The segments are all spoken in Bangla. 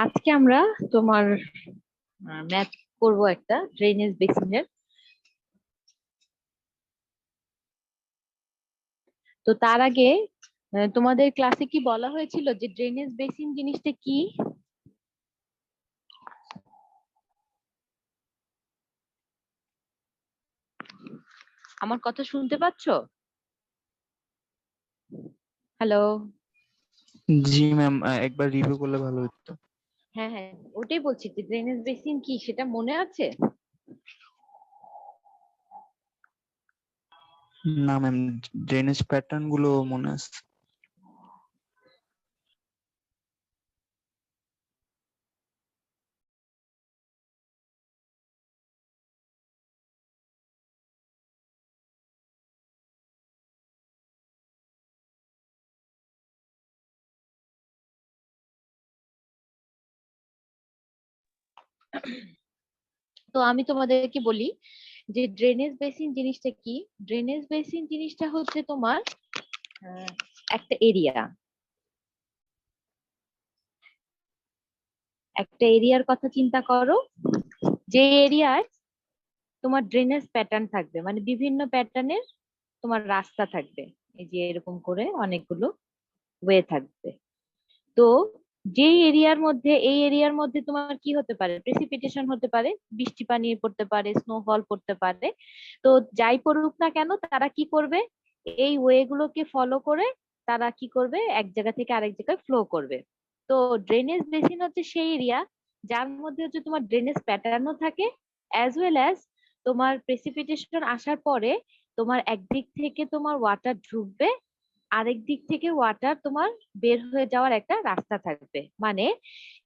আজকে আমরা তোমার ম্যাথ করব একটা ড্রেনেজ বেসিনের। তো তার আগে তোমাদের ক্লাসে কি বলা হয়েছিল যে ড্রেনেজ বেসিন জিনিসটা কি? আমার কথা শুনতে পাচ্ছো? হ্যালো? জি ম্যাম, একবার রিভিউ করলে ভালো হতো। হ্যাঁ হ্যাঁ, ওটাই বলছি যে ড্রেনেজ বেসিন কি সেটা মনে আছে? না ম্যাম, ড্রেনেজ প্যাটার্ন গুলো মনে আছে। তো আমি তোমাদেরকে বলি যে ড্রেনেজ বেসিন জিনিসটা কি। ড্রেনেজ বেসিন জিনিসটা হচ্ছে তোমার আহ, একটা এরিয়া, একটা এরিয়ার কথা চিন্তা করো, যে এরিয়ায় তোমার ড্রেনেজ প্যাটার্ন থাকবে, মানে বিভিন্ন প্যাটার্নের তোমার রাস্তা থাকবে। এই যে এরকম করে অনেকগুলো ওয়ে থাকবে। তো এই এরিয়ার মধ্যে তোমার কি হতে পারে, প্রেসিপিটেশন হতে পারে, বৃষ্টি পানি পড়তে পারে, স্নোফল পড়তে পারে। তো যাই পড়ুক না কেন, তারা কি করবে, এই ওয়ে গুলোকে ফলো করে তারা কি করবে, এক জায়গা থেকে আরেক জায়গায় ফ্লো করবে। তো ড্রেনেজ বেসিন হচ্ছে সেই এরিয়া যার মধ্যে হচ্ছে তোমার ড্রেনেজ প্যাটার্নও থাকে, অ্যাজ ওয়েল অ্যাজ তোমার প্রেসিপিটেশন আসার পরে তোমার একদিক থেকে তোমার ওয়াটার ঢুকবে, আরেক দিক থেকে ওয়াটার তোমার বের হয়ে যাওয়ার একটা রাস্তা থাকবে। মানে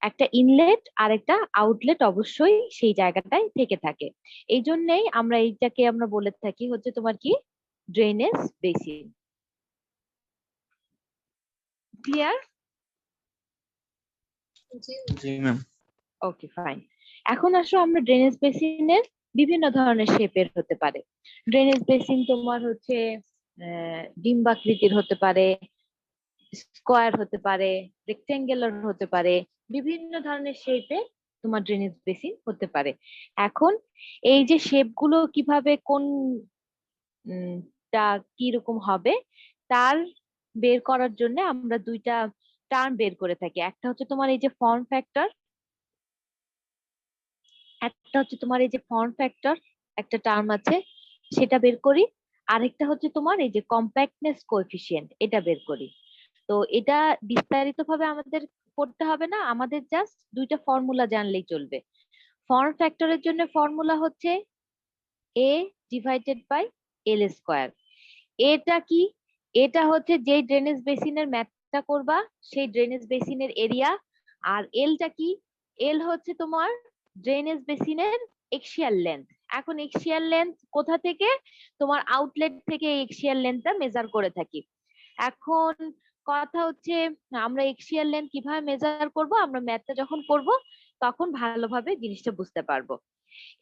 একটা ইনলেট আর একটা আউটলেট অবশ্যই সেই জায়গাটায় থেকে থাকে। এই জন্যই আমরা এইটাকে আমরা বলে থাকি হচ্ছে তোমার কি, ড্রেনেজ বেসিন। ক্লিয়ার? জি ম্যাম। Okay fine. এখন আসো আমরা ড্রেনেজ বেসিনের বিভিন্ন ধরনের শেপের হতে পারে। ড্রেনেজ বেসিন তোমার হচ্ছে ডিম্বাকৃতির হতে পারে, স্কোয়ার হতে পারে, রেক্টেঙ্গুলার হতে পারে, বিভিন্ন ধরনের শেপে তোমার ড্রেনেজ বেসিন হতে পারে। এখন এই যে শেপ গুলো কিভাবে কোন টা কিরকম হবে তার বের করার জন্য আমরা দুইটা টার্ম বের করে থাকি। একটা হচ্ছে তোমার এই যে ফর্ম ফ্যাক্টর, একটা হচ্ছে তোমার এই যে ফর্ম ফ্যাক্টর একটা টার্ম আছে, সেটা বের করি। আরেকটা হচ্ছে তোমার এই যে কম্প্যাক্টনেস কোএফিসিয়েন্ট, এটা বের করি। তো এটা বিস্তারিত ভাবে আমাদের পড়তে হবে না, আমাদের জাস্ট দুইটা ফর্মুলা জানলেই চলবে। ফর্ম ফ্যাক্টরের জন্য ফর্মুলা হচ্ছে A divided by L square. এটা কি, এটা হচ্ছে যে ড্রেনেজ বেসিনের ম্যাথটা করবা সেই ড্রেনেজ বেসিনের এরিয়া। আর এলটা কি, এল হচ্ছে তোমার ড্রেনেজ বেসিনের এক্সিয়াল লেন্থ। এখন এক্সিয়াল লেন্থ কোথা থেকে, তোমার আউটলেট থেকে এক্সিয়াল লেন্থটা মেজার করে থাকি। এখন কথা হচ্ছে আমরা এক্সিয়াল লেন্থ কিভাবে মেজার করব, আমরা ম্যাথটা যখন করব তখন ভালোভাবে জিনিসটা বুঝতে পারবো।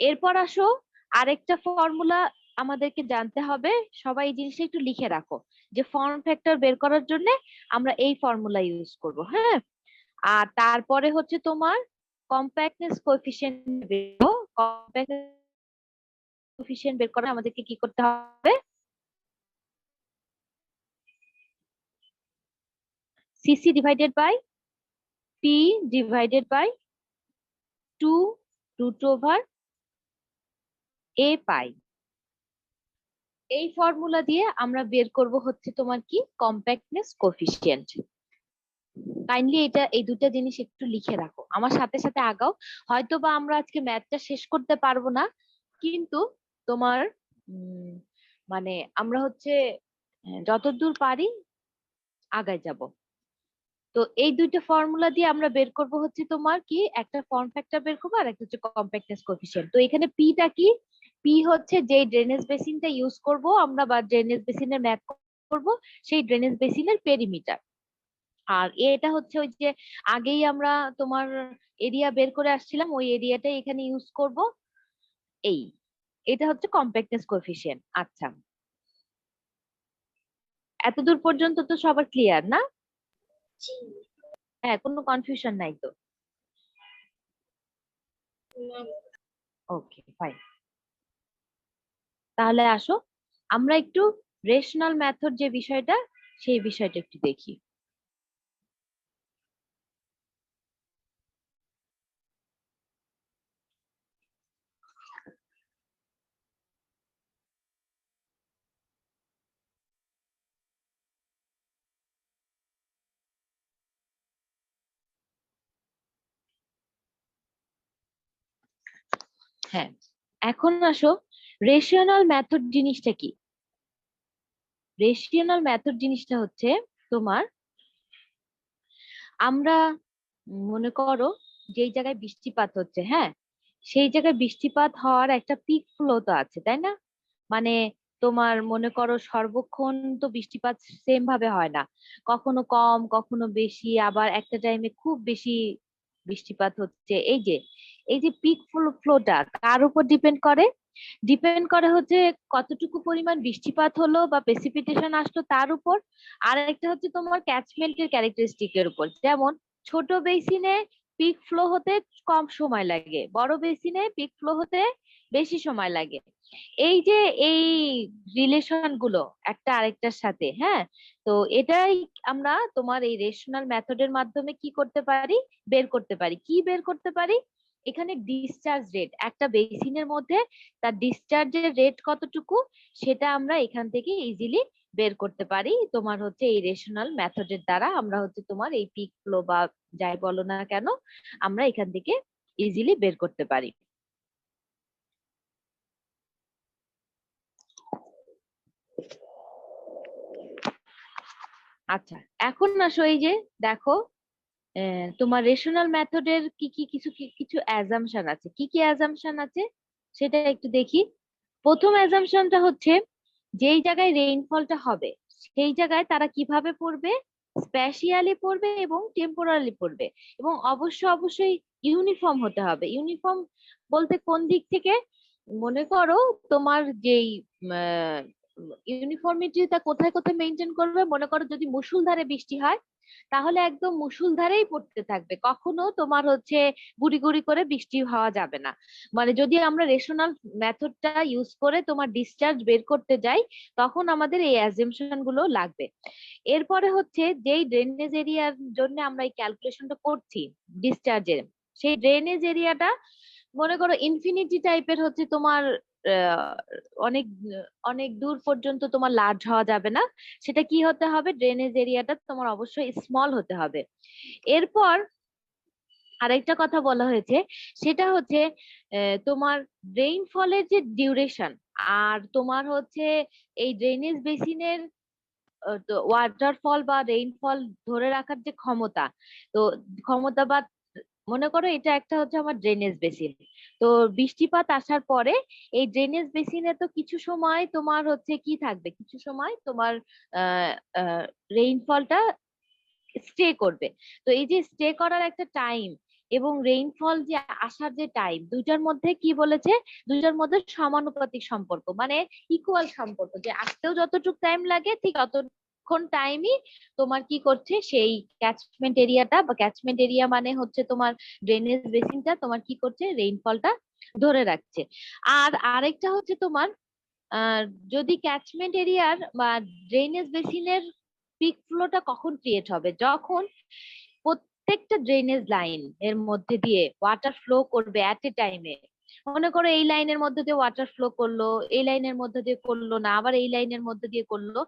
এরপর আসো আরেকটা ফর্মুলা আমাদেরকে জানতে হবে। সবাই এই জিনিসটা একটু লিখে রাখো যে ফর্ম ফ্যাক্টর বের করার জন্য আমরা এই ফর্মুলা ইউজ করব, হ্যাঁ। আর তারপরে হচ্ছে তোমার কম্প্যাক্টনেস কোএফিসিয়েন্ট কোএফিসিয়েন্ট বের করা আমাদেরকে কি করতে হবে, CC divided by P divided by 2 root over A pi. এই ফর্মুলা দিয়ে আমরা বের করব হচ্ছে তোমার কি, কম্প্যাক্টনেস কোএফিসিয়েন্ট। কাইন্ডলি এটা এই দুটা জিনিস একটু লিখে রাখো, আমার সাথে সাথে আগাও। হয়তো বা আমরা আজকে ম্যাথটা শেষ করতে পারবো না, কিন্তু তোমার উম, মানে আমরা হচ্ছে যতদূর পারি আগায় যাব। তো এই দুইটা ফর্মুলা দিয়ে আমরা বের করব হচ্ছে তোমার কি, একটা ফর্ম ফ্যাক্টর বের করবো আর একটা হচ্ছে কম্প্যাক্টনেস কোএফিসিয়েন্ট। তো এখানে পিটা কি, পি হচ্ছে যে ড্রেনেজ বেসিনটা ইউজ করব আমরা বা ড্রেনেজ বেসিনের ম্যাথ করব সেই ড্রেনেজ বেসিনের পেরিমিটার। আর এটা হচ্ছে ওই যে আগেই আমরা তোমার এরিয়া বের করে আসছিলাম, ওই এরিয়াটাই এখানে ইউজ করব। এই এটা হচ্ছে কম্প্যাক্টনেস কোএফিসিয়েন্ট। আচ্ছা, এতদূর পর্যন্ত তো সবার ক্লিয়ার না? হ্যাঁ, কোনো কনফিউশন নাই তো? Okay fine. তাহলে আসো আমরা একটু রেশনাল মেথড যে বিষয়টা সেই বিষয়টা একটু দেখি। হ্যাঁ, এখন আসো রেশনাল মেথড জিনিসটা কি। রেশনাল মেথড জিনিসটা হচ্ছে তোমার, আমরা মনে করো যেই জায়গায় বৃষ্টিপাত হচ্ছে, হ্যাঁ, সেই জায়গায় বৃষ্টিপাত হওয়ার একটা পিক ফ্লো তো আছে, তাই না? মানে তোমার মনে করো সর্বক্ষণ তো বৃষ্টিপাত সেম ভাবে হয় না, কখনো কম কখনো বেশি, আবার একটা টাইমে খুব বেশি বৃষ্টিপাত হচ্ছে। এই যে পিক ফ্লোটা কার উপর ডিপেন্ড করে? ডিপেন্ড করে হচ্ছে কতটুকু পরিমাণ বৃষ্টিপাত হলো বা প্রেসিপিটেশন আসলো তার উপর। আর একটা হচ্ছে তোমার ক্যাচমেন্টের ক্যারেক্টারিস্টিকের উপর। যেমন ছোট বেসিনে পিক ফ্লো হতে কম সময় লাগে, বড় বেসিনে পিক ফ্লো হতে বেশি সময় লাগে। এই যে এই রিলেশন গুলো একটা আরেকটার সাথে, হ্যাঁ, তো এটাই আমরা তোমার এই রেশনাল মেথডের মাধ্যমে কি করতে পারি, বের করতে পারি। কি বের করতে পারি? এখানে ডিসচার্জ রেট, একটা বেসিনের মধ্যে তার ডিসচার্জের রেট কতটুকু, সেটা আমরা এখান থেকে ইজিলি বের করতে পারি। তোমার হচ্ছে এই রেশনাল মেথডের দ্বারা আমরা হচ্ছে তোমার এই পিক ফ্লো বা যাই বলো না কেন, আমরা এখান থেকে ইজিলি বের করতে পারি। আচ্ছা, এখন আসো এই যে দেখো, তোমার রেশনাল মেথডের কি কি কিছু অ্যাজাম্পশন আছে। কি কি অ্যাজাম্পশন আছে সেটা একটু দেখি। প্রথম অ্যাজাম্পশনটা হচ্ছে যেই জায়গায় রেইনফলটা হবে সেই জায়গায় তারা কিভাবে পড়বে, স্প্যাশিয়ালি পড়বে এবং টেম্পোরালি পড়বে, এবং অবশ্যই ইউনিফর্ম হতে হবে। ইউনিফর্ম বলতে কোন দিক থেকে? মনে করো তোমার যেই ইউনিফর্মিটিটা কোথায় কোথায় মেনটেন করবে, মনে করো যদি মুষলধারে বৃষ্টি হয় তাহলে একদম মুষলধারেই পড়তে থাকবে, কখনো তোমার হচ্ছে গুড়ি গুড়ি করে বৃষ্টি হওয়া যাবে না। মানে যদি আমরা রেশনাল মেথডটা ইউজ করে তোমার ডিসচার্জ বের করতে যাই তখন আমাদের এই অ্যাজাম্পশন গুলো লাগবে। এরপরে হচ্ছে যেই ড্রেনেজ এরিয়ার জন্য আমরা এই ক্যালকুলেশনটা করছি ডিসচার্জের, সেই ড্রেনেজ এরিয়াটা মনে করো ইনফিনিটি টাইপের হচ্ছে তোমার, আহ, অনেক অনেক দূর পর্যন্ত তোমার লার্জ হওয়া যাবে না। সেটা কি হতে হবে? ড্রেনেজ এরিয়াটা তোমার অবশ্যই স্মল হতে হবে। এরপর আরেকটা কথা বলা হয়েছে, সেটা হচ্ছে তোমার রেইনফলের যে ডিউরেশন আর তোমার হচ্ছে এই ড্রেনেজ বেসিনের ওয়াটারফল বা রেইনফল ধরে রাখার যে ক্ষমতা, তো ক্ষমতা বা মনে করো এটা একটা হচ্ছে আমার ড্রেনেজ বেসিন। তো বৃষ্টিপাত আসার পরে এই ড্রেনেজ বেসিনে তো কিছু সময় তোমার হচ্ছে কি থাকবে, কিছু সময় তোমার রেইনফলটা স্টে করবে। তো এই যে স্টে করার একটা টাইম এবং রেইনফল যে আসার যে টাইম, দুইটার মধ্যে কি বলেছে, দুইটার মধ্যে সমানুপাতিক সম্পর্ক, মানে ইকুয়াল সম্পর্ক, যে আসতেও যতটুকু টাইম লাগে ঠিক ততক্ষণ টাইমই তোমার কি করছে সেই ক্যাচমেন্ট এরিয়াটা, বা ক্যাচমেন্ট এরিয়া মানে হচ্ছে তোমার ড্রেনেজ বেসিনটা তোমার কি করছে, রেইনফলটা ধরে রাখছে। আর আরেকটা হচ্ছে তোমার, আহ যদি ক্যাচমেন্ট এরিয়ার বা ড্রেনেজ বেসিনের পিক ফ্লোটা কখন ক্রিয়েট হবে, যখন প্রত্যেকটা ড্রেনেজ লাইন এর মধ্যে দিয়ে ওয়াটার ফ্লো করবে এট এ টাইমে। মনে করো এই লাইনের মধ্যে দিয়ে ওয়াটার ফ্লো করলো, এই লাইনের মধ্যে দিয়ে করলো না, আবার এই লাইনের মধ্যে দিয়ে করলো,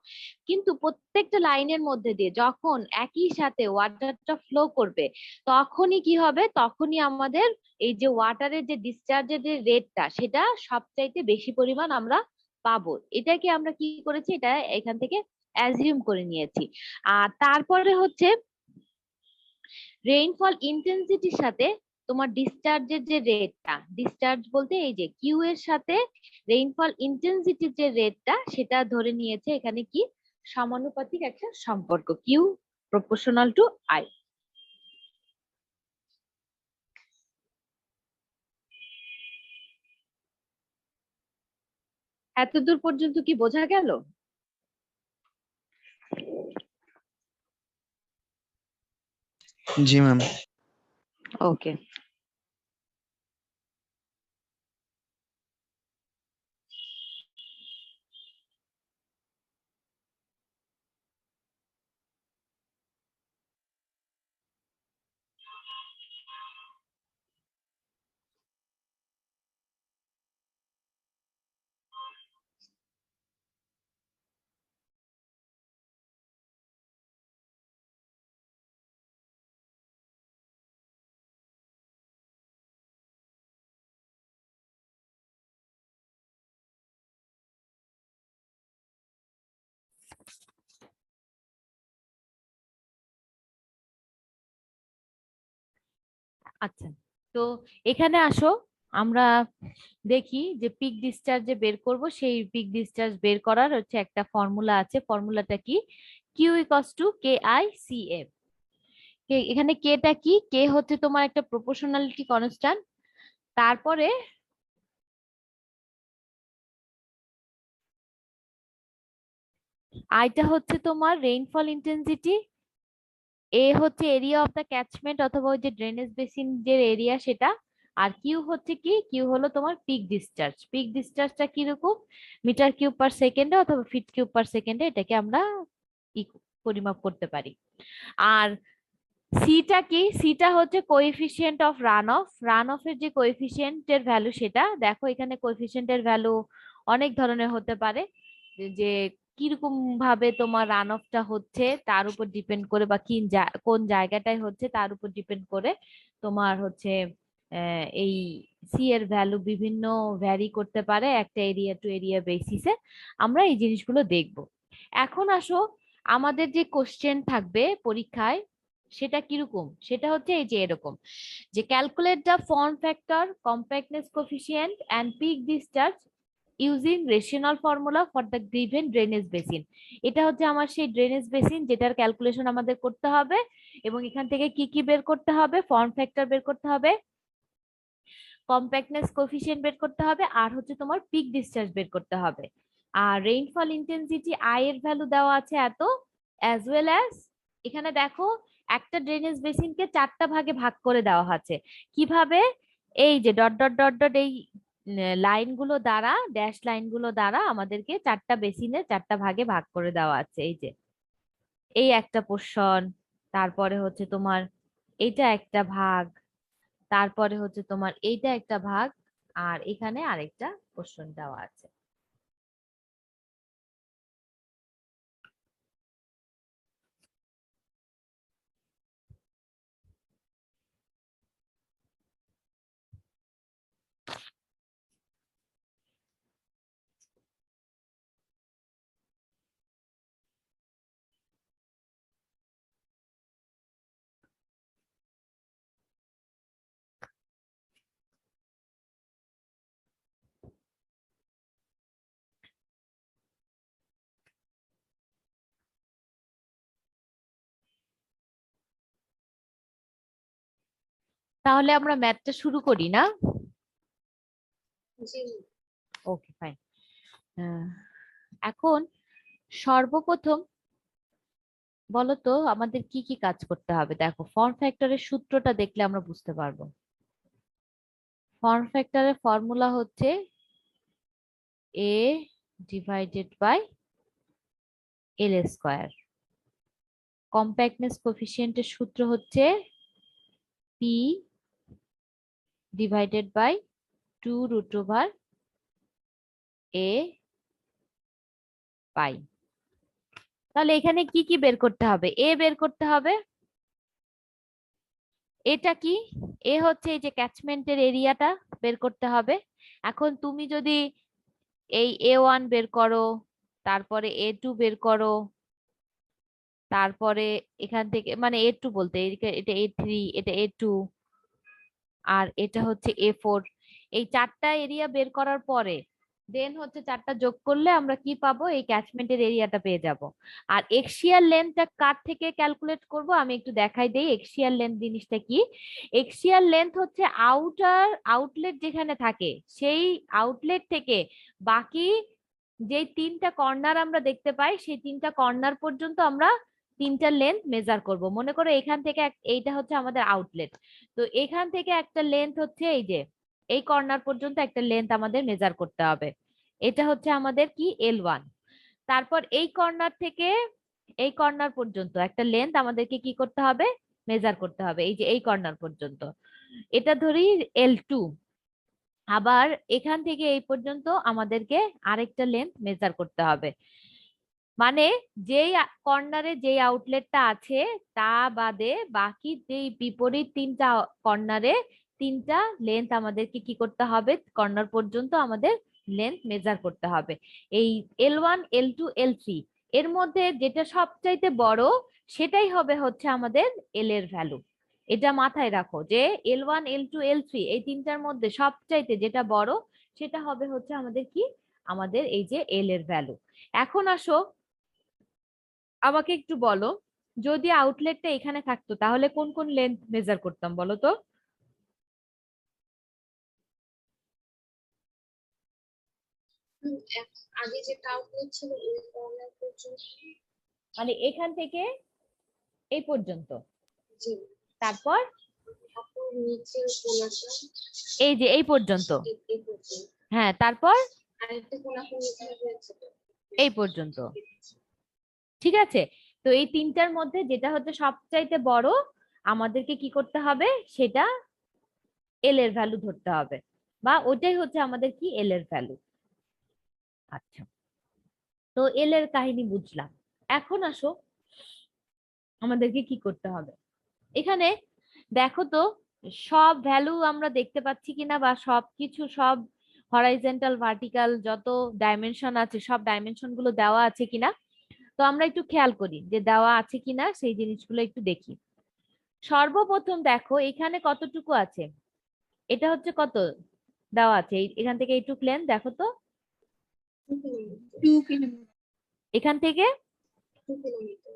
কিন্তু প্রত্যেকটা লাইনের মধ্যে দিয়ে যখন একই সাথে ওয়াটারটা ফ্লো করবে তখনই কি হবে, তখনই আমাদের এই যে ওয়াটারের যে ডিসচার্জের যে রেটটা সেটা সবচাইতে বেশি পরিমাণ আমরা পাবো। এটাকে আমরা কি করেছি, এটা এখান থেকে অ্যাজিউম করে নিয়েছি। আর তারপরে হচ্ছে রেইনফল ইন্টেন্সিটির সাথে তোমার ডিসচার্জের যে রেটটা, ডিসচার্জ বলতে এই যে কিউ এর সাথে রেইনফল ইন্টেন্সিটির যে রেটটা সেটা ধরে নিয়েছে এখানে কি সমানুপাতিক একটা সম্পর্ক, কিউ প্রপোর্শনাল টু আই। এতদূর পর্যন্ত কি বোঝা গেল? জি ম্যাম। ওকে। আচ্ছা, তো এখানে আসো, আমরা দেখি যে পিক ডিসচার্জে বের করব, সেই পিক ডিসচার্জ বের করার হচ্ছে একটা ফর্মুলা আছে। ফর্মুলাটা কি? Q equals to K I C F. এখানে কেটা কি? কে হচ্ছে তোমার একটা প্রপোর্শনালিটি কনস্ট্যান্ট, তারপরে আইটা হচ্ছে তোমার রেইনফল ইন্টেন্সিটি, এ হচ্ছে এরিয়া অফ দ্য ক্যাচমেন্ট অথবা ওই যে ড্রেনেজ বেসিন যে এরিয়া সেটা, আর কিউ হচ্ছে কি? কিউ হলো তোমার পিক ডিসচার্জ। পিক ডিসচার্জটা কিরকম? মিটার কিউব পার সেকেন্ডে অথবা ফিট কিউব পার সেকেন্ডে এটাকে আমরা পরিমাপ করতে পারি। আর সিটা কি? সিটা হচ্ছে coefficient of run of. Run of এর যে কোএফিসিয়েন্টের ভ্যালু সেটা দেখো, এখানে কোএফিসিয়েন্টের ভ্যালু অনেক ধরনের হতে পারে, যে কিরকম ভাবে তোমার রান অফটা হচ্ছে তার উপর ডিপেন্ড করে, বা কোন জায়গাটায় হচ্ছে তার উপর ডিপেন্ড করে তোমার হচ্ছে এই সি এর ভ্যালু বিভিন্ন ভ্যারি করতে পারে একটা এরিয়া টু এরিয়া বেসিসে। আমরা এই জিনিসগুলো দেখব। এখন আসো, আমাদের যে কোশ্চেন থাকবে পরীক্ষায় সেটা কিরকম? সেটা হচ্ছে এই যে এরকম, যে calculate the form factor, compactness coefficient and peak discharge using rational formula for the given drainage basin. এটা হচ্ছে আমার সেই ড্রেনেজ বেসিন যেটার ক্যালকুলেশন আমাদের করতে হবে, এবং এখান থেকে কি কি বের করতে হবে? ফর্ম ফ্যাক্টর বের করতে হবে, কম্প্যাক্টনেস কোফিসিয়েন্ট বের করতে হবে, আর হচ্ছে তোমার পিক ডিসচার্জ বের করতে হবে। আর রেইনফল ইন্টেন্সিটি আই এর ভ্যালু দেওয়া আছে এত, অ্যাজ ওয়েল অ্যাজ এখানে দেখো একটা ড্রেনেজ বেসিনকে চারটা ভাগে ভাগ করে দেওয়া আছে। কিভাবে? এই যে ডট ডট ডট ডট এই লাইনগুলো দ্বারা, ড্যাশ লাইনগুলো দ্বারা আমাদেরকে চারটা বেসিনে চারটা ভাগে ভাগ করে দেওয়া আছে। এই যে এই একটা পোর্শন, তারপরে হচ্ছে তোমার এইটা একটা ভাগ, তারপরে হচ্ছে তোমার এইটা একটা ভাগ, আর এখানে আরেকটা পোর্শন দেওয়া আছে। তাহলে আমরা ম্যাথটা শুরু করি না? জি। ওকে, ফাইন। এখন সর্বপ্রথম বলো তো আমাদের কি কি কাজ করতে হবে? দেখো, ফর্ম ফ্যাক্টরের সূত্রটা দেখলে আমরা বুঝতে পারবো। ফর্ম ফ্যাক্টরের ফর্মুলা হচ্ছে A divided by L square. Compactness কোফিসিয়েন্টের সূত্র হচ্ছে পি ডিভাইডেড বাই 2√ওভার এ পাই। তাহলে এখানে কি কি বের করতে হবে? এ বের করতে হবে। এটা কি? এ হচ্ছে এই যে ক্যাচমেন্টের এরিয়াটা বের করতে হবে। এখন তুমি যদি এই A1 বের করো, তারপরে A2 বের করো, তারপরে এখান থেকে মানে A2 বলতে এটা A3, এটা A2, আর এটা হচ্ছে A4, এই চারটা এরিয়া বের করার পরে দেন হচ্ছে চারটা যোগ করলে আমরা কি পাবো? এই ক্যাচমেন্টের এরিয়াটা পেয়ে যাব। আর এক্সিয়াল লেন্থটা কার থেকে ক্যালকুলেট করব আমি একটু দেখাই দেই। এক্সিয়াল লেন্থ জিনিসটা কি? এক্সিয়াল লেন্থ হচ্ছে আউটলেট যেখানে থাকে সেই আউটলেট থেকে বাকি যে তিনটা কর্নার আমরা দেখতে পাই সেই তিনটা কর্নার পর্যন্ত আমরা তিনটা লেন্থ মেজার করব। মনে করো এখান থেকে এইটা হচ্ছে আমাদের আউটলেট, তো এখান থেকে একটা লেন্থ হচ্ছে এই যে এই কর্নার পর্যন্ত একটা লেন্থ আমাদের মেজার করতে হবে। এটা হচ্ছে আমাদের কি? L1। তারপর এই কর্নার থেকে এই কর্নার পর্যন্ত একটা লেন্থ আমাদেরকে কি করতে হবে? মেজার করতে হবে, এই যে এই কর্নার পর্যন্ত। এটা ধরি L2। আবার এখান থেকে এই পর্যন্ত আমাদেরকে আরেকটা লেন্থ মেজার করতে হবে। মানে যেই কর্নারে যেই আউটলেটটা আছে তা বাদে বাকি যেই বিপরীত তিনটা কর্নারে তিনটা লেন্থ আমাদেরকে কি করতে হবে? কর্নার পর্যন্ত আমাদের লেন্থ মেজার করতে হবে। এই L1, L2, L3 এর মধ্যে যেটা সবচাইতে বড় সেটাই হবে হচ্ছে আমাদের এল এর ভ্যালু। এটা মাথায় রাখো যে L1 L2 L3 এই তিনটার মধ্যে সবচাইতে যেটা বড় সেটা হবে হচ্ছে আমাদের কি, আমাদের এই যে এল এর ভ্যালু। এখন আসো আমাকে একটু বলো, যদি আউটলেটটা এখানে থাকতো তাহলে কোন কোন লেন্থ মেজার করতাম বলো তো? আগে যে আউটলেট ছিল ওই কর্নার পর্যন্ত। মানে এখান থেকে এই পর্যন্ত, জি। তারপর তারপর নিচের কোনাটা এই যে এই পর্যন্ত, এই পর্যন্ত। হ্যাঁ তারপর আরেকটা কোনা নিচে হয়েছে এই পর্যন্ত, ঠিক আছে। তো এই তিনটার মধ্যে যেটা হচ্ছে সবচাইতে বড় আমাদেরকে কি করতে হবে, সেটা এল এর ভ্যালু ধরতে হবে, বা ওটাই হচ্ছে আমাদের কি এল এর ভ্যালু। আচ্ছা, তো এল এর কাহিনী বুঝলাম। এখন আসো আমাদেরকে কি করতে হবে, এখানে দেখো তো সব ভ্যালু আমরা দেখতে পাচ্ছি কিনা, বা সবকিছু সব হরাইজন্টাল ভার্টিক্যাল যত ডাইমেনশন আছে সব ডাইমেনশন গুলো দেওয়া আছে কিনা। তো আমরা একটু খেয়াল করি যে দেওয়া আছে কিনা, সেই জিনিসগুলো একটু দেখি। সর্বপ্রথম দেখো এখানে কতটুকু আছে, এটা হচ্ছে কত দেওয়া আছে, এখান থেকে এইটুক লেন্থ দেখো তো, 2 কিলোমিটার। এখান থেকে 2 কিলোমিটার।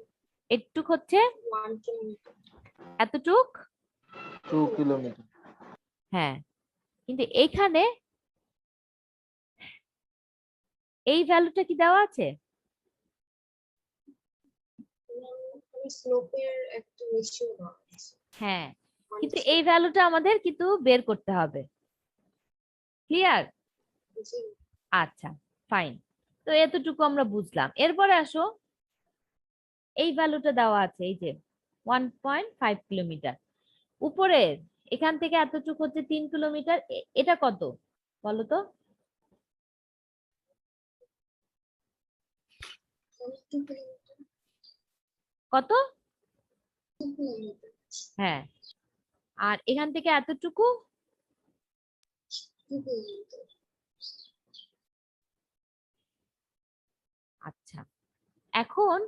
এটুক হচ্ছে 1 কিলোমিটার। এতটুক, 2 কিলোমিটার। হ্যাঁ। কিন্তু এইখানে এই ভ্যালুটা কি দেওয়া আছে? স্লোপের একটা রেশিও দেওয়া আছে। হ্যাঁ, কিন্তু এই ভ্যালুটা আমাদের কিন্তু বের করতে হবে। ক্লিয়ার? জি। আচ্ছা, ফাইন। তো এতটুকু আমরা বুঝলাম। এরপরে আসো এই ভ্যালুটা দেওয়া আছে, এই যে 1.5 কিলোমিটার উপরের, এখান থেকে এতটুকু হচ্ছে 3 কিলোমিটার। এটা কত বলো তো? 2 কিলোমিটার। কত? 2 কিলোমিটার। হ্যাঁ, আর এখান থেকে এতটুকু 2 কিলোমিটার। আচ্ছা, এখন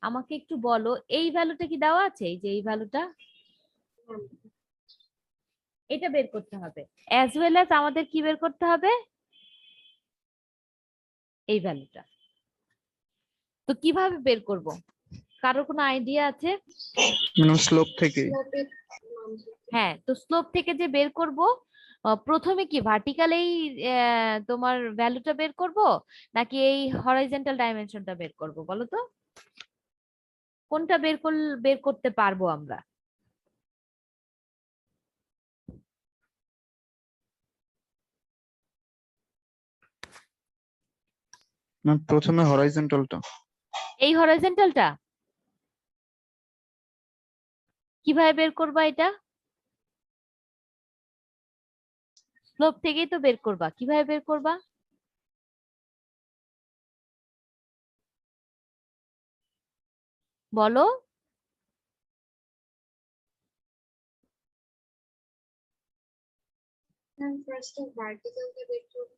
আমাকে একটু বলো এই ভ্যালুটা কি দেওয়া আছে, এই যে এই ভ্যালুটা, এটা বের করতে হবে। অ্যাজ ওয়েল অ্যাজ আমাদের কি বের করতে হবে, এই ভ্যালুটা। তো কিভাবে বের করব, কারো কোনো আইডিয়া আছে? মানে স্লোপ থেকে। স্লোপের মান হ্যাঁ, তো স্লোপ থেকে যে বের করব, প্রথমে কি ভার্টিক্যাল এই তোমার ভ্যালুটা বের করব, নাকি এই হরাইজন্টাল ডাইমেনশনটা বের করব বলো তো? কোনটা বের করতে পারবো আমরা? না, প্রথমে হরাইজন্টালটা। এই হরাইজন্টালটা কিভাবে বের করবা এটা? স্লোপ থেকেই তো বের করবা, কিভাবে বের করবা? বলো। ফার্স্ট ভার্টিক্যালটা বের করব।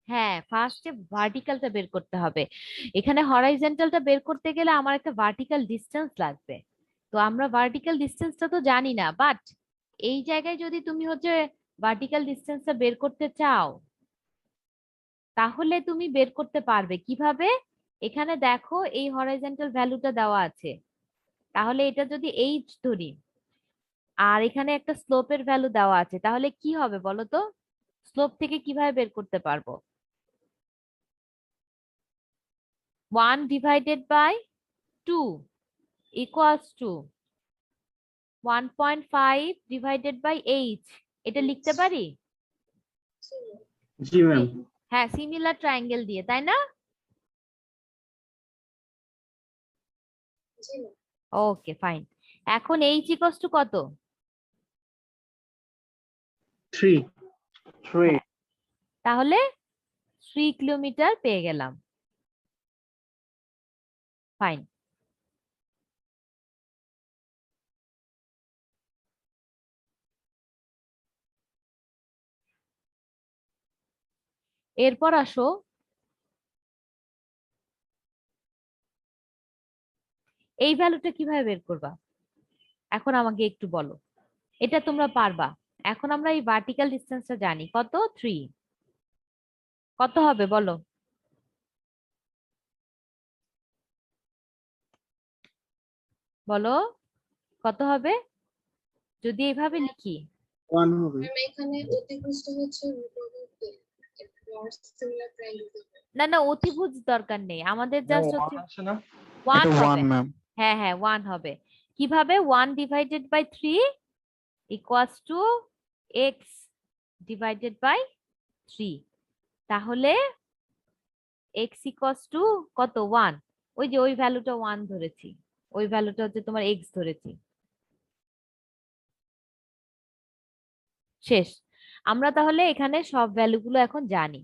হ্যাঁ, ফার্স্টে ভার্টিক্যালটা বের করতে হবে। এখানে হরাইজন্টালটা বের করতে গেলে আমার একটা ভার্টিক্যাল ডিসটেন্স লাগবে। তো আমরা ভার্টিক্যাল ডিসটেন্সটা তো জানি না, বাট এই জায়গায় যদি তুমি হচ্ছে ভার্টিক্যাল ডিসটেন্সটা বের করতে চাও তাহলে তুমি বের করতে পারবে কিভাবে। এখানে দেখো এই হরাইজন্টাল ভ্যালুটা দেওয়া আছে, তাহলে এটা যদি এইচ ধরি আর এখানে একটা স্লোপের ভ্যালু দেওয়া আছে, তাহলে কি হবে বলো তো? স্লোপ থেকে কিভাবে বের করতে পারবো? 1/2 equals to 1.5/h, এটা লিখতে পারি? জি ম্যাম। হ্যাঁ, সিমিলার ট্রায়াঙ্গেল দিয়ে, তাই না? জি। ওকে, ফাইন। এখন h equals to কত? 3। হ্যাঁ, তাহলে 3 কিলোমিটার পেয়ে গেলাম। ফাইন। এরপর আসো এই ভ্যালুটা কিভাবে বের করবা এখন আমাকে একটু বলো। এটা তোমরা পারবা। এখন আমরা এই ভার্টিক্যাল ডিসটেন্সটা জানি কত 3। কত হবে বলো? বলো কত হবে যদি এইভাবে লিখি? 1 হবে। ম্যাম এখানে অতিভুজটা হচ্ছে √10 এরপর সিমিলার ট্রায়াঙ্গেল না না, অতিভুজ দরকার নেই আমাদের, জাস্ট হচ্ছে আসে না? 1 এটা হবে। 1 ম্যাম। হ্যাঁ হ্যাঁ 1 হবে। কিভাবে? 1 divided by 3 equals to x divided by 3। তাহলে এক্স ইকুয়ালস টু কত? 1। ওই যে ওই ভ্যালুটা 1 ধরেছি, ওই ভ্যালুটা হচ্ছে তোমার এক্স ধরেছি। শেষ। আমরা তাহলে এখানে সব ভ্যালুগুলো এখন জানি।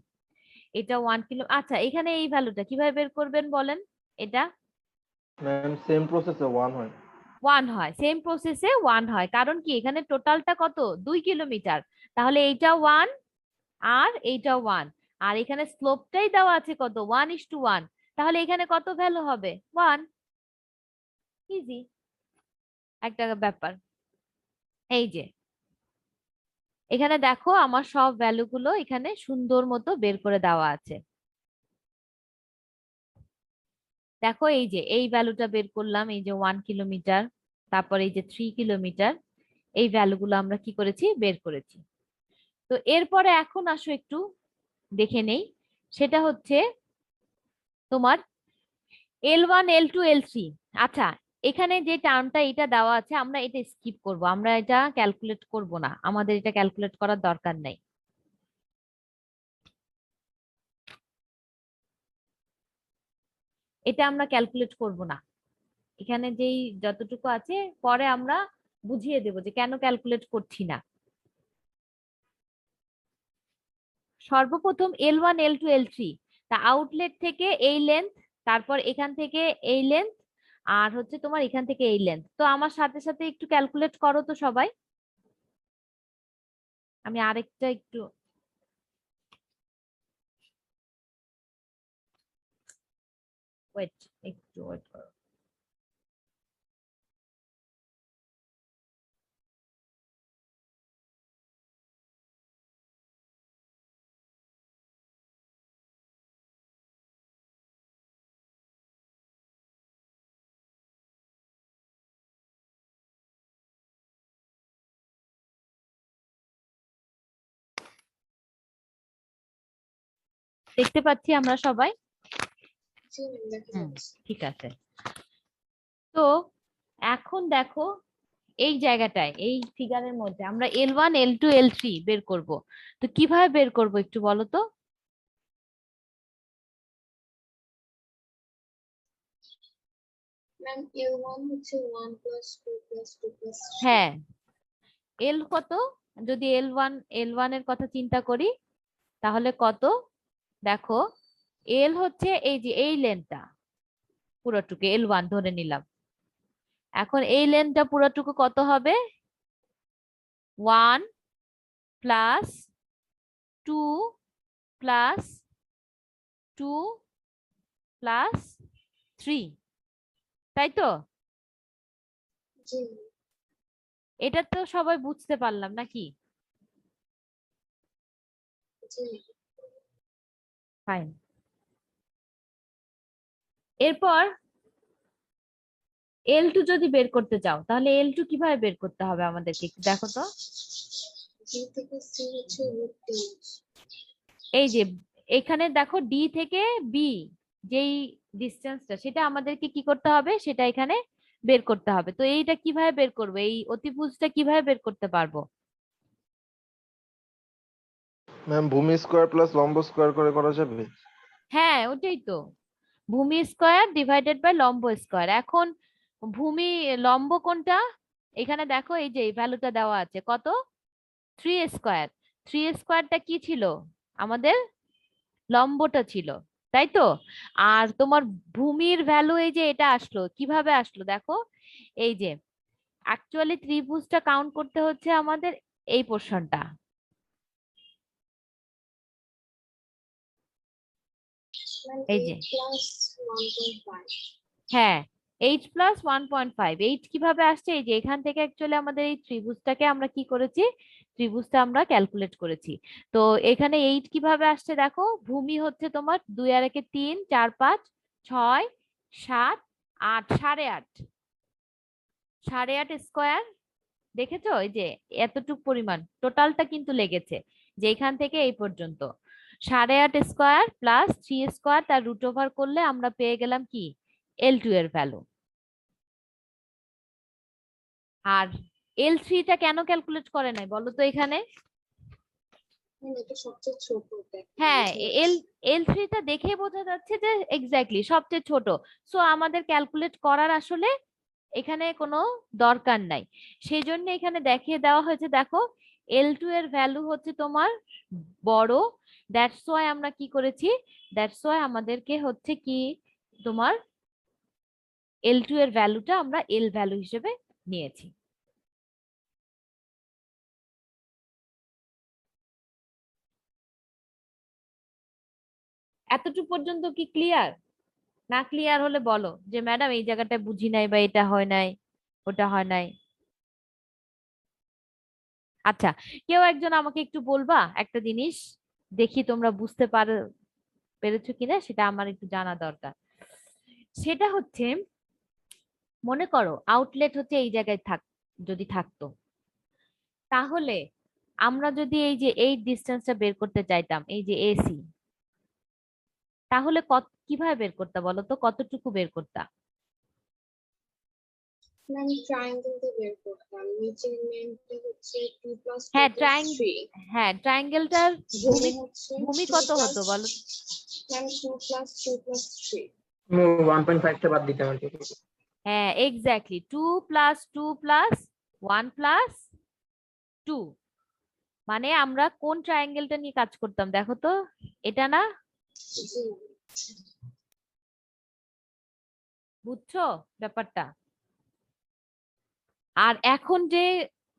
এটা 1 কিলো। আচ্ছা, এখানে এই ভ্যালুটা কিভাবে বের করবেন বলেন? এটা ম্যাম সেম প্রসেসে 1 হয়। 1 হয়, সেম প্রসেসে 1 হয়, কারণ কি এখানে টোটালটা কত? 2 কিলোমিটার। তাহলে এইটা 1 আর এইটা 1, আর এখানে স্লোপটাই দেওয়া আছে কত? 1:1। তাহলে এখানে কত ভ্যালু হবে? 1। ইজি একটা ব্যাপার। এই যে এখানে দেখো আমার সব ভ্যালুগুলো এখানে সুন্দর মতো বের করে দেওয়া আছে। দেখো এই যে এই ভ্যালুটা বের করলাম, এই যে 1 কিলোমিটার, তারপর এই যে 3 কিলোমিটার, এই ভ্যালুগুলো আমরা কি করেছি? বের করেছি। তো এরপরে এখন আসো একটু দেখে নেই, সেটা হচ্ছে তোমার L1 L2 L3। আচ্ছা, এখানে যে টার্মটা এটা দেওয়া আছে আমরা এটা স্কিপ করব, আমরা এটা ক্যালকুলেট করব না, আমাদের এটা ক্যালকুলেট করার দরকার নাই। এটা আমরা ক্যালকুলেট করব না। এখানে যেই যতটুকু আছে পরে আমরা বুঝিয়ে দেব যে কেন ক্যালকুলেট করছি না। সর্বপ্রথম L1 L2 L3, তা আউটলেট থেকে এই লেন্থ, তারপর এখান থেকে এই লেন্থ, আর হচ্ছে তোমার এখান থেকে এই লেন্থ। তো আমার সাথে সাথে একটু ক্যালকুলেট করো তো সবাই। আমি আরেকটা একটু ওয়েট, একটু ওয়েট করো। দেখতে পাচ্ছি আমরা সবাই? জি ম্যাম দেখা হুম, যাচ্ছে। ঠিক আছে। তো এখন দেখো এই জায়গাটায় এই ফিগারের মধ্যে আমরা L1 L2 L3 বের করব। তো কিভাবে বের করব একটু বলো তো? ম্যাম L1 হচ্ছে 1 + 2 + 2 + 3। হ্যাঁ, এল কত? যদি L1 এর কথা চিন্তা করি তাহলে কত? দেখো এল হচ্ছে এই যে এই লেনটা পুরোটুকু L1 ধরে নিলাম। এখন এই লেনটা পুরোটুকু কত হবে? 1 + 2 + 2 + 3, তাই তো? জি ম্যাম। এটা তো সবাই বুঝতে পারলাম নাকি? জি ফাইন। এরপর L2 যদি বের করতে চাও তাহলে L2 কিভাবে বের করতে হবে আমাদেরকে একটু দেখো তো। জি থেকে সি হচ্ছে √10। এই যে এখানে দেখো ডি থেকে বি যেই ডিস্টেন্সটা সেটা আমাদেরকে কি করতে হবে? সেটা এখানে বের করতে হবে। তো এইটা কিভাবে বের করবো? এই অতিভুজটা কিভাবে বের করতে পারবো? ম্যাম ভূমি স্কয়ার প্লাস লম্ব স্কয়ার করে করা যাবে? হ্যাঁ ওটাই তো, ভূমি স্কয়ার ডিভাইডেড বাই লম্ব স্কয়ার। এখন ভূমি লম্ব কোনটা? এখানে দেখো এই যে ভ্যালুটা দেওয়া আছে কত? 3 স্কয়ার। 3 স্কয়ারটা কি ছিল? আমাদের লম্বটা ছিল, তাই তো? আর তোমার ভূমির ভ্যালু এই যে এটা আসলো, কিভাবে আসলো দেখো। এই যে অ্যাকচুয়ালি ত্রিভুজটা কাউন্ট করতে হচ্ছে আমাদের এই পোর্শনটা। ম্যাম এই 8 যে + 1.5। হ্যাঁ, 8 প্লাস 1.5, 8 কিভাবে আসছে? এই যে এখান থেকে অ্যাকচুয়ালি আমাদের এই ত্রিভুজটাকে আমরা কি করেছি, ত্রিভুজটা আমরা ক্যালকুলেট করেছি। তো এখানে 8 কিভাবে আসছে দেখো, ভূমি হচ্ছে তোমার 2 আর 1 3, 4 5 6 7 8, 8.5, 8.5 স্কোয়ার। দেখেছো এই যে এতটুক পরিমাণ টোটালটা কিন্তু লেগেছে, যে এখান থেকে এই পর্যন্ত 8.5 স্কোয়ার প্লাস 3 স্কোয়ার, তার রুট ওভার করলে আমরা পেয়ে গেলাম কি L2 এর ভ্যালু। আর L3টা কেন ক্যালকুলেট করে নাই বলো তো এখানে? এটা সবচেয়ে ছোট হ্যাঁ, L3টা দেখে বোঝা যাচ্ছে যে এক্স্যাক্টলি সবচেয়ে ছোট। সো আমাদের ক্যালকুলেট করার আসলে এখানে কোনো দরকার নাই, সেই জন্য এখানে দেখিয়ে দেওয়া হয়েছে। দেখো L2 এর ভ্যালু হচ্ছে তোমার বড়, দ্যাটস ওয়াই আমরা কি করেছি, দ্যাটস ওয়াই আমাদেরকে হচ্ছে কি তোমার L2 এর ভ্যালুটা আমরা L ভ্যালু হিসেবে নিয়েছি। এতটুকু পর্যন্ত কি ক্লিয়ার? না ক্লিয়ার হলে বলো যে ম্যাডাম এই জায়গাটা বুঝি নাই, বা এটা হয় নাই, ওটা হয় নাই। আচ্ছা, কেউ একজন আমাকে একটু বলবা একটা জিনিস, দেখি তোমরা বুঝতে পেরেছো কিনা, সেটা আমার একটু জানা দরকার। সেটা হচ্ছে, মনে করো আউটলেট হচ্ছে এই জায়গায় যদি থাকতো, তাহলে আমরা যদি এই যে এই ডিস্টেন্সটা বের করতে চাইতাম, এই যে এসি, তাহলে কিভাবে বের করতে বলো তো, কতটুকু বের করতাম? আমি ট্রায়াঙ্গেল দিয়ে বের করতাম। নিচের মেনটা হচ্ছে 2 প্লাস 2 হ্যাঁ প্লাস 3, হ্যাঁ, ট্রায়াঙ্গেলটার ভূমি হচ্ছে ভূমি 2 কত প্লাস হতো বলো? 2 প্লাস 2 প্লাস 3। 1.5 টা বাদ দিতে আমার হ্যাঁ এক্স্যাক্টলি, 2 প্লাস 2 প্লাস 1 প্লাস 2। মানে আমরা কোন ট্রায়াঙ্গেলটা নিয়ে কাজ করতাম দেখো তো, এটা না? বুঝছো ব্যাপারটা? আর এখন যে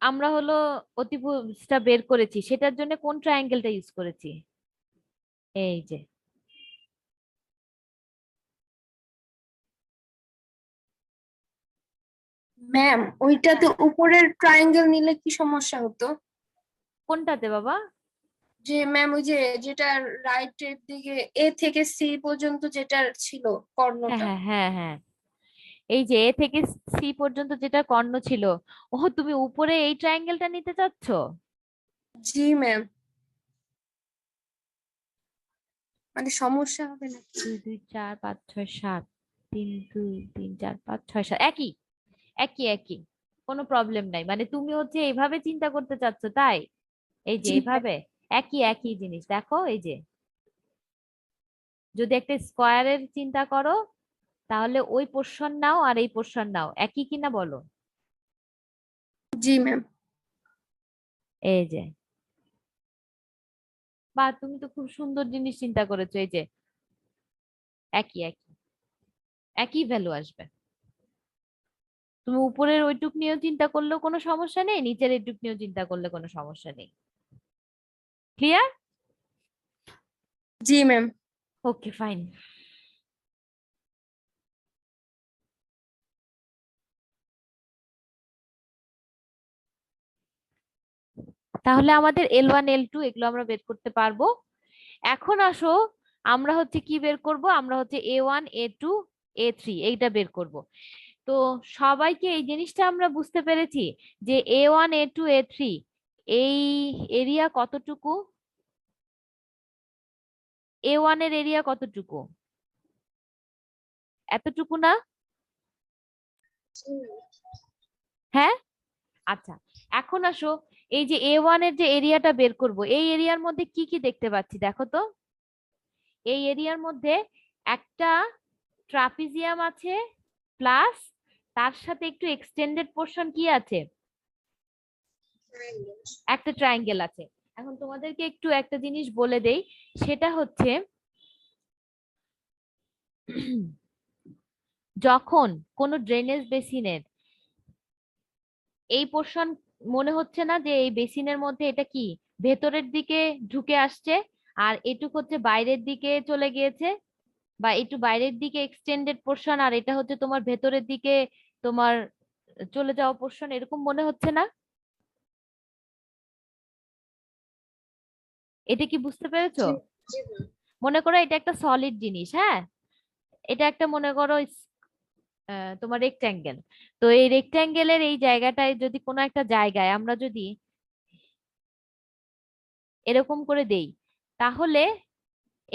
আমরা হলো অতিভুজটা বের করেছি, সেটার জন্য কোন ট্রায়াঙ্গেলটা ইউজ করেছি? এই যে ম্যাম, ওইটাতে উপরের ট্রায়াঙ্গেল নিলে কি সমস্যা হতো? কোনটাতে বাবা? যে ম্যাম ওই যে যেটা রাইটের দিকে এ থেকে সি পর্যন্ত যেটা ছিল হ্যাঁ কর্ণটা। হ্যাঁ হ্যাঁ হ্যাঁ, এই যে এ থেকে সি পর্যন্ত যেটা কর্ণ ছিল, ও তুমি উপরে এই ট্রায়াঙ্গেলটা নিতে চাচ্ছ? জি ম্যাম, মানে সমস্যা হবে না? 2 2 4 5 6 7, 3 2 3 4 5 6 7, একই একই একই, কোনো প্রবলেম নাই। মানে তুমি হচ্ছে এইভাবে চিন্তা করতে চাচ্ছ, তাই? এই যে জি ম্যাম। এইভাবে একই একই জিনিস। দেখো এই যে যদি একটা স্কোয়ারের চিন্তা করো, তাহলে ওই পোর্শন নাও আর এই পোর্শন নাও, একই কিনা বলো? জি ম্যাম। এই যে, বা তুমি তো খুব সুন্দর জিনিস চিন্তা করেছো। এই যে একই একই একই ভ্যালু আসবে। তুমি উপরের ওইটুক নিয়েও চিন্তা করলেও কোনো সমস্যা নেই, নিচের এইটুক নিয়েও চিন্তা করলে কোনো সমস্যা নেই। ক্লিয়ার? জি ম্যাম। Okay fine. তাহলে আমাদের L1 L2 এগুলো আমরা বের করতে পারবো। এখন আসো, আমরা হচ্ছে কি বের করব, আমরা হচ্ছে A1 A2 A3 এইটা বের করব। তো সবাইকে এই জিনিসটা আমরা বুঝতে পেরেছি যে A1 A2 A3 এই এরিয়া কতটুকু, A1 এর এরিয়া কতটুকু? এতটুকু না? হ্যাঁ, আচ্ছা। এখন আসো, এই যে A1 এর যে এরিয়াটা বের করব, এই এরিয়ার মধ্যে কি কি দেখতে পাচ্ছি দেখো তো। এই এরিয়ার মধ্যে একটা ট্রাপিজিয়াম আছে, প্লাস তার সাথে একটু এক্সটেন্ডেড পোর্শন কি আছে, একটা ট্রায়াঙ্গেল আছে। এখন তোমাদেরকে একটু একটা জিনিস বলে দেই, সেটা হচ্ছে যখন কোনো ড্রেনেজ বেসিনের এই পোর্শন, মনে হচ্ছে না যে এই বেসিনের মধ্যে এটা কি ভেতরের দিকে ঢুকে আসছে, আর এটুক হচ্ছে বাইরের দিকে চলে গিয়েছে? বা একটু বাইরের দিকে এক্সটেন্ডেড পোর্শন, আর এটা হচ্ছে তোমার ভেতরের দিকে তোমার চলে যাওয়া পোর্শন, এরকম মনে হচ্ছে না? এটা কি বুঝতে পেরেছো? জি জি ম্যাম। মনে করো এটা একটা সলিড জিনিস, হ্যাঁ, এটা একটা মনে করো তোমার রেক্ট্যাঙ্গেল। তো এই রেক্ট্যাঙ্গেলের এই জায়গাটায় যদি কোনো একটা জায়গায় আমরা যদি এরকম করে দেই, তাহলে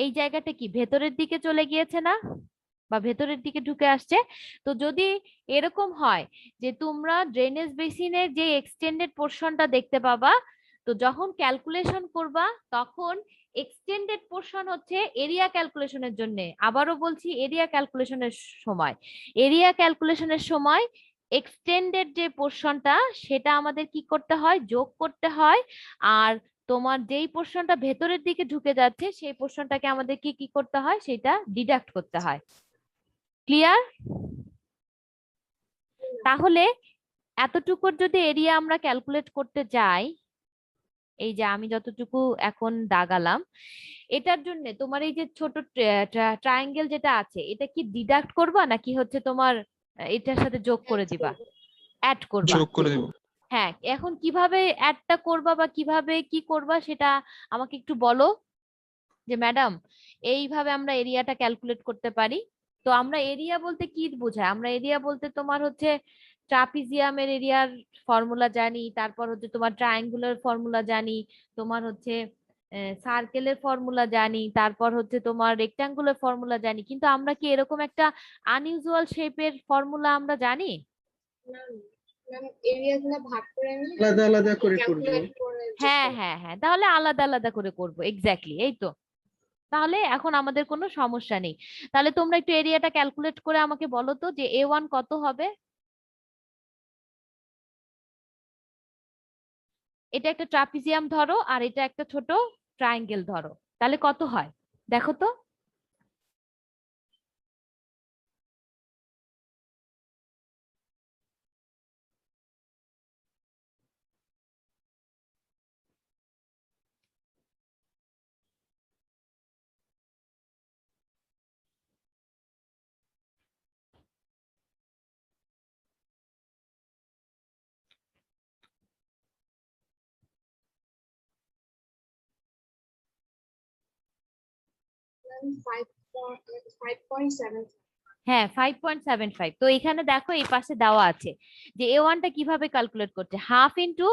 এই জায়গাটা কি ভেতরের দিকে চলে গিয়েছে না, বা ভেতরের দিকে ঢুকে আসছে? তো যদি এরকম হয় যে তোমরা ড্রেনেজ বেসিনের যে এক্সটেন্ডেড পোর্শনটা দেখতে পাবা, তো যখন ক্যালকুলেশন করবা তখন এক্সটেন্ডেড পোর্শন হচ্ছে এরিয়া ক্যালকুলেশনের জন্য, আবারও বলছি এরিয়া ক্যালকুলেশনের সময়, এরিয়া ক্যালকুলেশনের সময় এক্সটেন্ডেড যে পোর্শনটা সেটা আমাদের কি করতে হয়, যোগ করতে হয়। আর তোমার যেই পোর্শনটা ভেতরের দিকে ঢুকে যাচ্ছে সেই পোর্শনটাকে আমাদের কি কি করতে হয়, সেটা ডিডাক্ট করতে হয়। ক্লিয়ার? তাহলে এতটুকুর যদি এরিয়া আমরা ক্যালকুলেট করতে যাই, এই যে আমি যতটুকু এখন দাগালাম, এটার জন্য তোমার এই যে ছোট ট্রায়াঙ্গেল যেটা আছে, এটা কি ডিডাক্ট করবা নাকি হচ্ছে তোমার এটার সাথে যোগ করে দিবা, অ্যাড করবা? যোগ করে দিব। হ্যাঁ, এখন কিভাবে অ্যাডটা করবা বা কিভাবে কি করবা সেটা আমাকে একটু বলো, যে ম্যাডাম এইভাবে আমরা এরিয়াটা ক্যালকুলেট করতে পারি। তো আমরা এরিয়া বলতে কি বোঝায়, আমরা এরিয়া বলতে তোমার হচ্ছে ট্রাপিজিয়ামের এরিয়ার ফর্মুলা জানি, তারপর হচ্ছে তোমার ট্রায়াঙ্গুলার ফর্মুলা জানি, তোমার হচ্ছে সার্কেলের ফর্মুলা জানি, তারপর হচ্ছে তোমার রেক্টাঙ্গুলার ফর্মুলা জানি, কিন্তু আমরা কি এরকম একটা আনইউজুয়াল শেপের ফর্মুলা আমরা জানি? ম্যাম ম্যাম এরিয়া গুলো ভাগ করে নিয়ে আলাদা আলাদা করে করবো। ক্যালকুলেট করে যোগ হ্যাঁ করবো। হ্যাঁ হ্যাঁ, তাহলে আলাদা আলাদা করে করবো, এক্স্যাক্টলি, এই তো। তাহলে এখন আমাদের কোনো সমস্যা নেই। তাহলে তোমরা একটু এরিয়াটা ক্যালকুলেট করে আমাকে বলো তো যে A1 কত হবে। এটা একটা ট্রাপিজিয়াম ধরো আর এটা একটা ছোট ট্রায়াঙ্গেল ধরো, তাহলে কত হয় দেখো তো। ম্যাম 5.7। হ্যাঁ, 5.75। তো এখানে দেখো এই পাশে দেওয়া আছে যে A1টা কিভাবে ক্যালকুলেট করছে, হাফ ইন্টু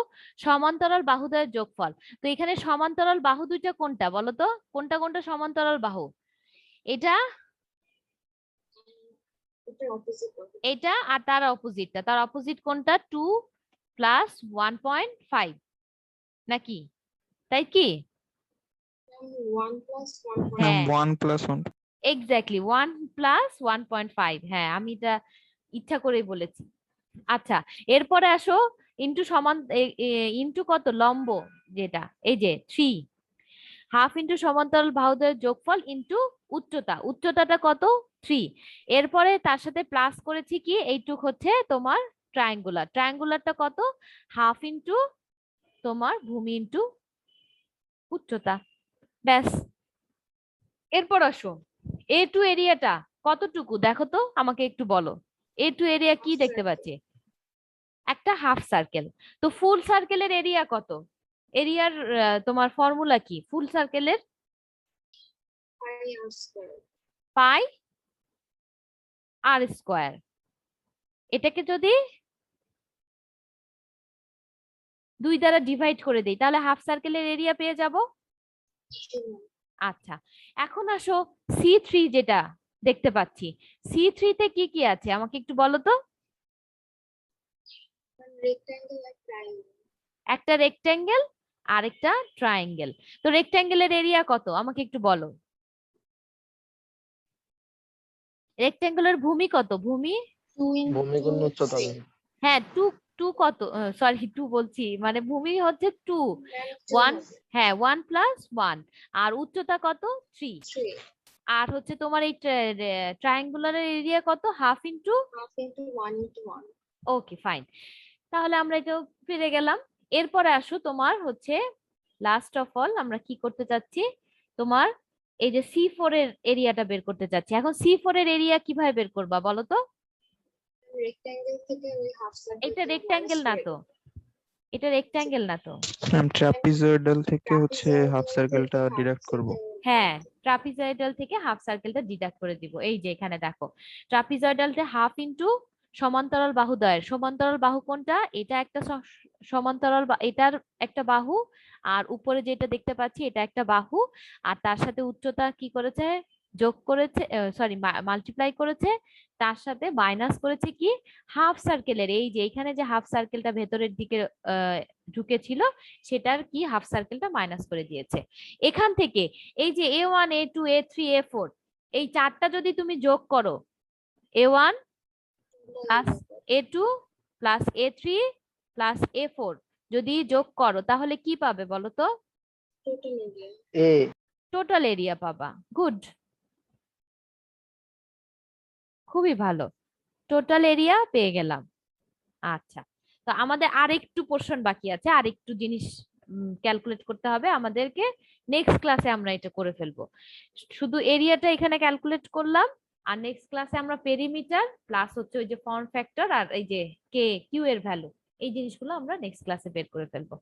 সমান্তরাল বাহুদ্বয়ের যোগফল। তো এখানে সমান্তরাল বাহু দুইটা কোনটা বলো তো, কোনটা কোনটা সমান্তরাল বাহু? এটা, এটা অপোজিট হবে। এটা আর তার অপোজিটটা, তার অপোজিট কোনটা, 2 প্লাস 1.5 নাকি, তাই কি? Ma'am 1 plus 1. হ্যাঁ 1+1। এক্স্যাক্টলি, 1 প্লাস 1.5, হ্যাঁ আমি এটা ইচ্ছা করেই বলেছি। আচ্ছা, এরপরে আসো ইন্টু সমান ইন্টু কত লম্ব, যেটা এই যে 3, হাফ ইন্টু সমান্তরাল বাহুদ্বয়ের যোগফল ইন্টু উচ্চতা, উচ্চতাটা কত, 3। এরপরে তার সাথে প্লাস করেছি কি, এইটুক হচ্ছে তোমার ট্রায়াঙ্গুলার, ট্রায়াঙ্গুলারটা কত, হাফ ইন্টু তোমার ভূমি ইন্টু উচ্চতা, ব্যাস। এরপর আসো A2 এরিয়াটা কতটুকু দেখো তো, আমাকে একটু বলো। A2 এরিয়া কি দেখতে পাচ্ছি, একটা হাফ সার্কেল। তো ফুল সার্কেলের এরিয়া কত, এরিয়ার তোমার ফর্মুলা কি ফুল সার্কেলের? পাই আর স্কয়ার। পাই আর স্কোয়ার। এটাকে যদি 2 দ্বারা ডিভাইড করে দেই তাহলে হাফ সার্কেলের এরিয়া পেয়ে যাব। আচ্ছা, এখন আসো C3 যেটা দেখতে পাচ্ছি, C3 তে কি কি আছে আমাকে একটু বলো তো। রেক্ট্যাঙ্গেল আর ট্রায়াঙ্গেল। একটা রেক্ট্যাঙ্গেল আর একটা ট্রায়াঙ্গেল। তো রেক্ট্যাঙ্গেলের এরিয়া কত আমাকে একটু বলো, রেক্ট্যাঙ্গেলের ভূমি কত, ভূমি? 2 ভূমি গুণ উচ্চতা। হ্যাঁ 2, 2 কত, সরি 2 বলছি, মানে ভূমি হচ্ছে 2, 1, হ্যাঁ 1 প্লাস 1, আর উচ্চতা কত, 3। 3 আর হচ্ছে তোমার এই ট্রায়াঙ্গুলারের এরিয়া কত, half into, half into 1 into 1. Okay fine. তাহলে আমরা এটাও ফিরে গেলাম। এরপরে আসো তোমার হচ্ছে লাস্ট অফ অল আমরা কি করতে চাচ্ছি, তোমার এই যে C4 এর এরিয়াটা বের করতে চাচ্ছি। এখন C4 এর এরিয়া কিভাবে বের করবা বলো তো? রেক্ট্যাঙ্গেল থেকে ওই হাফ সার্কেল এটা রেক্ট্যাঙ্গেল না তো, এটা রেক্ট্যাঙ্গেল না তো। ম্যাম ট্রাপিজয়েডাল থেকে হচ্ছে হাফ সার্কেলটা ডিডাক্ট করব। হ্যাঁ, ট্রাপিজয়েডাল থেকে হাফ সার্কেলটা ডিডাক্ট করে দিব। এই যে এখানে দেখো, ট্রাপিজয়েডালটা হাফ ইনটু সমান্তরাল বাহুদ্বয়ের, সমান্তরাল বাহু কোনটা? এটা একটা সমান্তরাল, এটার একটা বাহু, আর উপরে যেটা দেখতে পাচ্ছি এটা একটা বাহু, আর তার সাথে উচ্চতা কি করেছে? যোগ করেছে, সরি মাল্টিপ্লাই করেছে, তার সাথে মাইনাস করেছে কি? হাফ সার্কেলের, এই যে এখানে যে হাফ সার্কেলটা ভেতরের দিকে ঢুকেছিল সেটার কি হাফ সার্কেলটা মাইনাস করে দিয়েছে। এখান থেকে এই যে A1 A2 A3 A4 এই চারটা যদি তুমি যোগ করো, A1 plus A2 plus A3 plus A4 যদি যোগ করো তাহলে কি পাবে বলো তো? Total area. A total area পাবা। গুড, খুবই ভালো, টোটাল এরিয়া পেয়ে গেলাম। আচ্ছা, তো আমাদের আরেকটু পোর্শন বাকি আছে, আরেকটু জিনিস ক্যালকুলেট করতে হবে আমাদেরকে। নেক্সট ক্লাসে আমরা এটা করে ফেলবো। শুধু এরিয়াটা এখানে ক্যালকুলেট করলাম, আর নেক্সট ক্লাসে আমরা পেরিমিটার প্লাস হচ্ছে ওই যে ফর্ম ফ্যাক্টর আর এই যে কে কিউ এর ভ্যালু, এই জিনিসগুলো আমরা নেক্সট ক্লাসে বের করে ফেলবো।